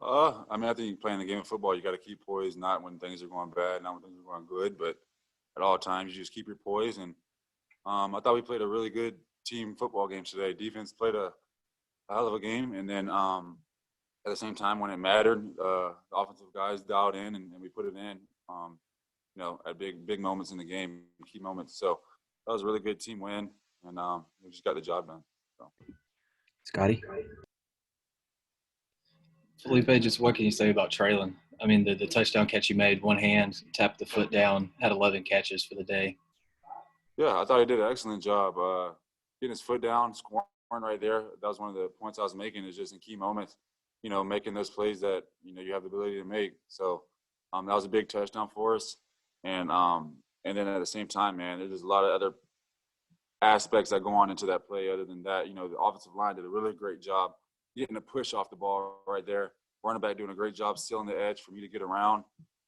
I mean, I think playing the game of football, you got to keep poised, not when things are going bad, not when things are going good, but at all times, you just keep your poise. And I thought we played a really good team football game today. Defense played a hell of a game, and then at the same time, when it mattered, the offensive guys dialed in, and we put it in. At big moments in the game, key moments. So that was a really good team win, and we just got the job done. So. Scotty? Feleipe, just what can you say about Traylon? I mean, the touchdown catch he made, one hand, tapped the foot down, had 11 catches for the day. Yeah, I thought he did an excellent job getting his foot down, scoring right there. That was one of the points I was making, is just in key moments, making those plays that, you have the ability to make. So that was a big touchdown for us. And then at the same time, man, there's a lot of other aspects that go on into that play. Other than that, the offensive line did a really great job getting a push off the ball right there. Running back doing a great job sealing the edge for me to get around,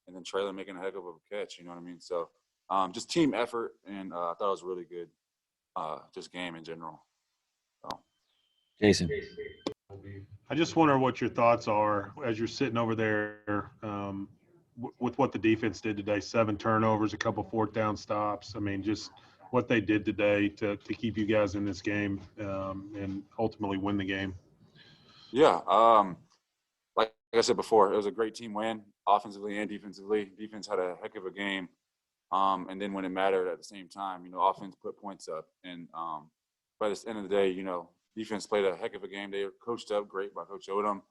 and then Traylon making a heck of a catch. You know what I mean? So just team effort, and I thought it was a really good just game in general. So. Jason. I just wonder what your thoughts are as you're sitting over there with what the defense did today. 7 turnovers, a couple fourth down stops. I mean, just what they did today to keep you guys in this game and ultimately win the game. Yeah. Like I said before, it was a great team win, offensively and defensively. Defense had a heck of a game. And then when it mattered at the same time, offense put points up. And by the end of the day, defense played a heck of a game. They were coached up great by Coach Odom.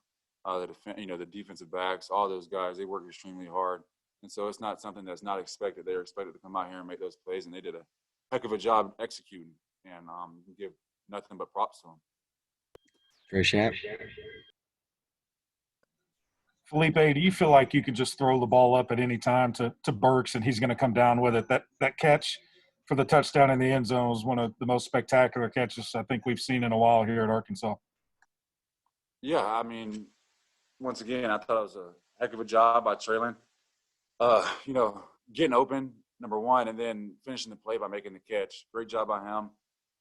The defensive backs, all those guys, they worked extremely hard. And so it's not something that's not expected. They were expected to come out here and make those plays, and they did a heck of a job executing. And give nothing but props to them. Trey Schapp. Feleipe, do you feel like you could just throw the ball up at any time to Burks and he's going to come down with it? That catch for the touchdown in the end zone was one of the most spectacular catches I think we've seen in a while here at Arkansas. Yeah, I mean, once again, I thought it was a heck of a job by Traylon. Getting open, number one, and then finishing the play by making the catch. Great job by him.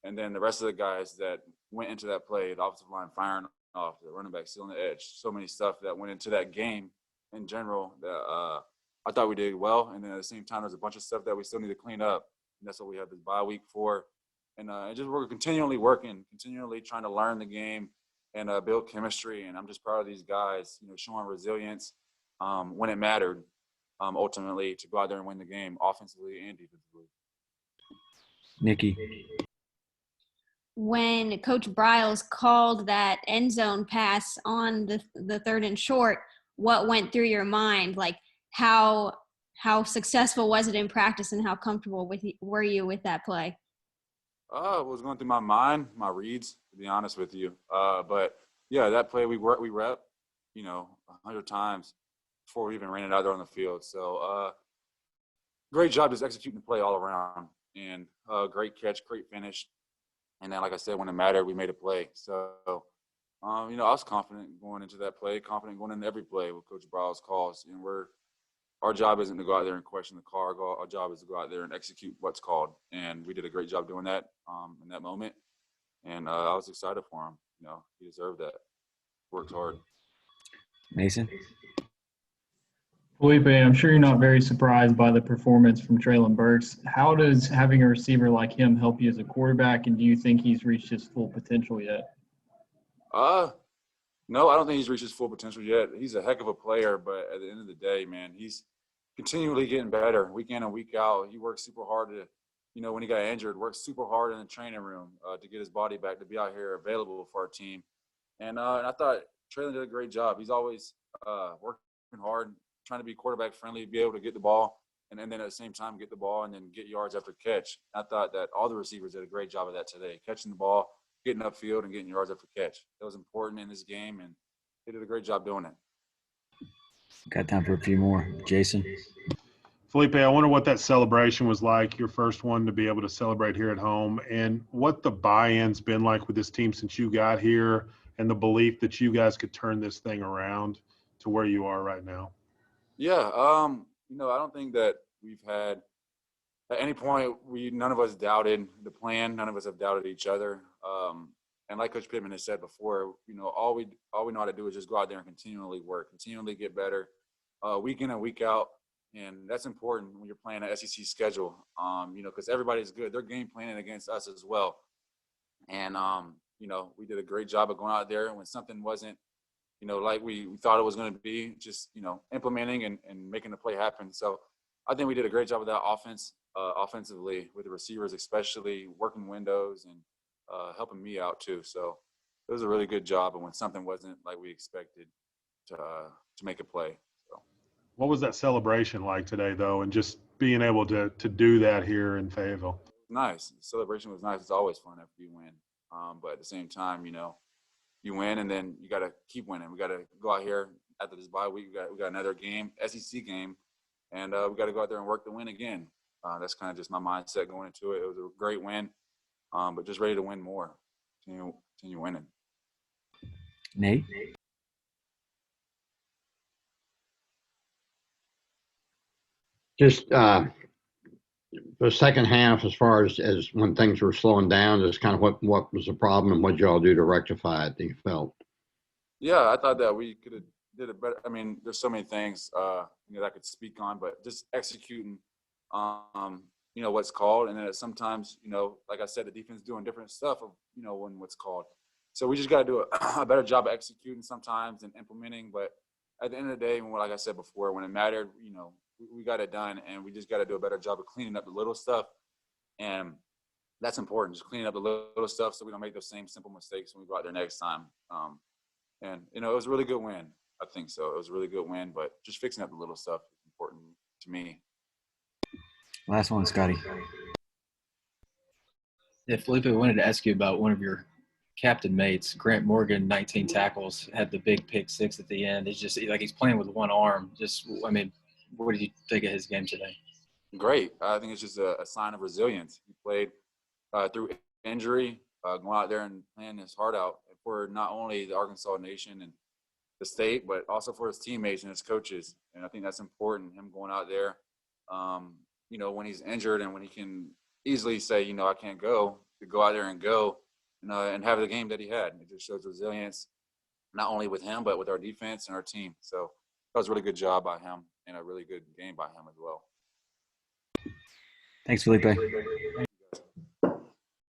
And then the rest of the guys that went into that play, the offensive line firing off, the running back sealing the edge, so many stuff that went into that game in general that I thought we did well. And then at the same time, there's a bunch of stuff that we still need to clean up. And that's what we have this bye week for. And just we're continually working, continually trying to learn the game and build chemistry. And I'm just proud of these guys, showing resilience when it mattered, ultimately, to go out there and win the game offensively and defensively. Nikki. When Coach Briles called that end zone pass on the third and short, what went through your mind? Like how successful was it in practice, and how comfortable were you with that play? It was going through my mind, my reads, to be honest with you. But yeah, that play we rep, 100 times before we even ran it out there on the field. So great job just executing the play all around, and great catch, great finish. And then, like I said, when it mattered, we made a play. So, I was confident going into that play, confident going into every play with Coach Briles' calls. And our job isn't to go out there and question the call. Our job is to go out there and execute what's called. And we did a great job doing that in that moment. And I was excited for him. He deserved that. Worked hard. Mason. Feleipe, I'm sure you're not very surprised by the performance from Traylon Burks. How does having a receiver like him help you as a quarterback, and do you think he's reached his full potential yet? No, I don't think he's reached his full potential yet. He's a heck of a player, but at the end of the day, man, he's continually getting better week in and week out. He works super hard to, when he got injured, worked super hard in the training room to get his body back, to be out here available for our team. And I thought Traylon did a great job. He's always working hard, trying to be quarterback friendly, be able to get the ball, and then at the same time get the ball and then get yards after catch. I thought that all the receivers did a great job of that today, catching the ball, getting upfield, and getting yards after catch. That was important in this game, and they did a great job doing it. Got time for a few more. Jason. Feleipe, I wonder what that celebration was like, your first one to be able to celebrate here at home, and what the buy-in's been like with this team since you got here, and the belief that you guys could turn this thing around to where you are right now. Yeah, I don't think that we've had at any point none of us doubted the plan. None of us have doubted each other. And like Coach Pittman has said before, all we know how to do is just go out there and continually work, continually get better, week in and week out. And that's important when you're playing an SEC schedule, because everybody's good. They're game planning against us as well. And, we did a great job of going out there. And when something wasn't, like we thought it was going to be, just, implementing and making the play happen. So I think we did a great job of that offensively with the receivers, especially working windows and helping me out too. So it was a really good job. And when something wasn't like we expected to make a play. So. What was that celebration like today, though, and just being able to do that here in Fayetteville? Nice. The celebration was nice. It's always fun after you win. But at the same time, you win and then you got to keep winning. We got to go out here after this bye week. We got another game, SEC game, and we got to go out there and work to win again. That's kind of just my mindset going into it. It was a great win, but just ready to win more. Continue winning. Nate? Just the second half, as far as when things were slowing down, is kind of what was the problem and what y'all do to rectify it, do you felt? Yeah, I thought that we could have did it better. I mean, there's so many things that I could speak on, but just executing, what's called. And then sometimes, like I said, the defense doing different stuff of, when what's called. So we just got to do a better job of executing sometimes and implementing. But at the end of the day, like I said before, when it mattered, we got it done, and we just got to do a better job of cleaning up the little stuff. And that's important, just cleaning up the little stuff so we don't make those same simple mistakes when we go out there next time. And, it was a really good win. I think so. It was a really good win, but just fixing up the little stuff is important to me. Last one, Scotty. Yeah, Feleipe, I wanted to ask you about one of your captain mates, Grant Morgan, 19 tackles, had the big pick 6 at the end. It's just like he's playing with one arm. What did you think of his game today? Great. I think it's just a sign of resilience. He played through injury, going out there and playing his heart out for not only the Arkansas nation and the state, but also for his teammates and his coaches. And I think that's important, him going out there, when he's injured and when he can easily say, I can't go, to go out there and go and have the game that he had. It just shows resilience, not only with him, but with our defense and our team. So that was a really good job by him and a really good game by him as well. Thanks, Feleipe.